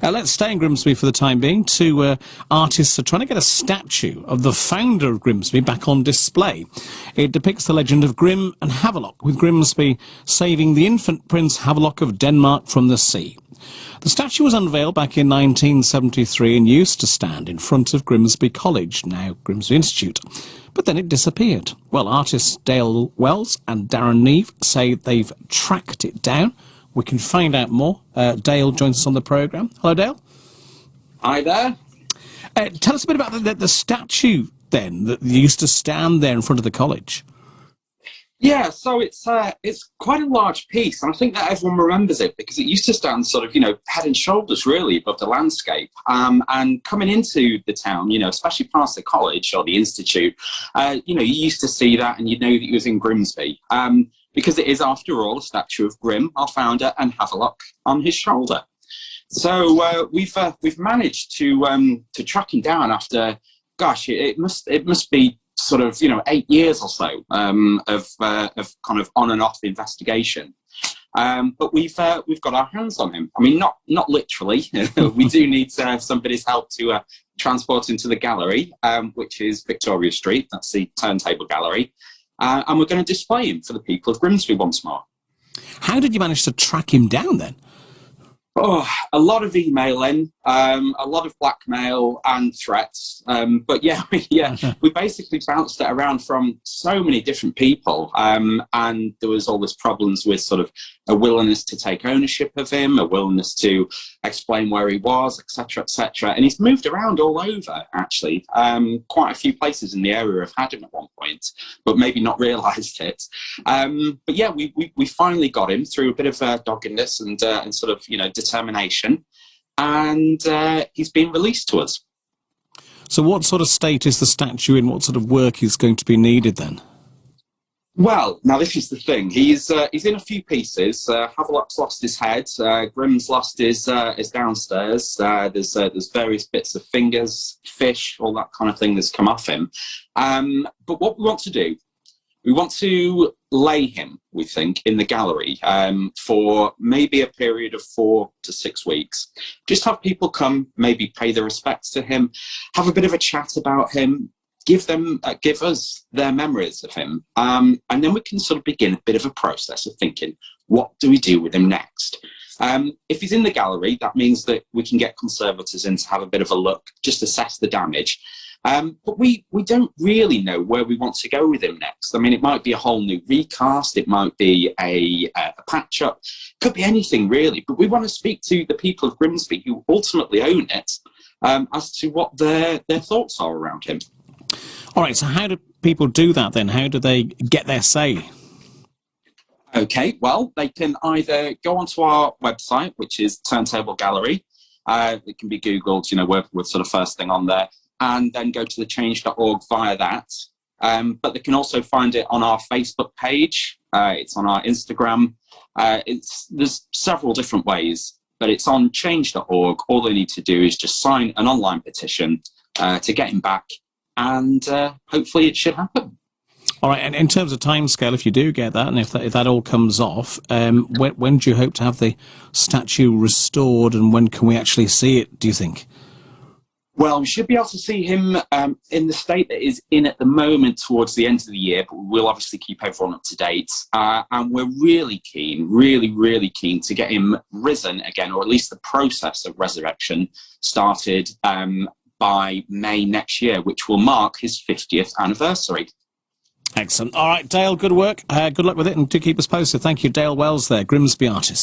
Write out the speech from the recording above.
Let's stay in Grimsby for the time being. Two artists are trying to get a statue of the founder of Grimsby back on display. It depicts the legend of Grim and Havelock, with Grimsby saving the infant Prince Havelock of Denmark from the sea. The statue was unveiled back in 1973 and used to stand in front of Grimsby College, now Grimsby Institute. But then it disappeared. Well, artists Dale Wells and Darren Neve say they've tracked it down. We can find out more. Dale joins us on the programme. Hello, Dale. Hi there. Tell us a bit about the statue, then, that used to stand there in front of the college. Yeah, so it's quite a large piece, and I think that everyone remembers it because it used to stand sort of, head and shoulders really above the landscape. And coming into the town, especially past the college or the institute, you used to see that and you know that he was in Grimsby. Because it is, after all, a statue of Grim, our founder, and Havelock on his shoulder. So we've managed to track him down after, gosh, it must be sort of 8 years or so of kind of on and off investigation. But we've got our hands on him. I mean, not literally. We do need somebody's help to transport him to the gallery, which is Victoria Street. That's the Turntable Gallery. And we're going to display him for the people of Grimsby once more. How did you manage to track him down then? Oh, a lot of emailing, a lot of blackmail and threats. But yeah, we basically bounced it around from so many different people. And there was all this problems with sort of a willingness to take ownership of him, a willingness to explain where he was, etc., etc. And he's moved around all over, actually. Quite a few places in the area have had him at one point, but maybe not realised it. But yeah, we finally got him through a bit of doggedness and sort of, determination, and he's been released to us. So what sort of state is the statue in? What sort of work is going to be needed then? Well, now this is the thing. He's in a few pieces. Havelock's lost his head. Grim's lost his downstairs. There's various bits of fingers, fish, all that kind of thing that's come off him. But what we want to do, we want to lay him, we think, in the gallery for maybe a period of 4 to 6 weeks. Just have people come, maybe pay their respects to him, have a bit of a chat about him, give us their memories of him, and then we can sort of begin a bit of a process of thinking, what do we do with him next? If he's in the gallery, that means that we can get conservators in to have a bit of a look, just assess the damage. But we don't really know where we want to go with him next. I mean, it might be a whole new recast, it might be a patch-up, could be anything really, but we want to speak to the people of Grimsby who ultimately own it as to what their thoughts are around him. All right, so how do people do that then? How do they get their say? Okay, well, they can either go onto our website, which is Turntable Gallery. It can be Googled, we're sort of first thing on there, and then go to the change.org via that. But they can also find it on our Facebook page. It's on our Instagram. There's several different ways, but it's on change.org. All they need to do is just sign an online petition to get him back, and hopefully it should happen. All right, and in terms of timescale, if you do get that, and if that all comes off, when do you hope to have the statue restored, and when can we actually see it, do you think? Well, we should be able to see him in the state that is in at the moment towards the end of the year, but we'll obviously keep everyone up to date. And we're really keen to get him risen again, or at least the process of resurrection started by May next year, which will mark his 50th anniversary. Excellent. All right, Dale, good work. Good luck with it, and do keep us posted. Thank you, Dale Wells there, Grimsby artist.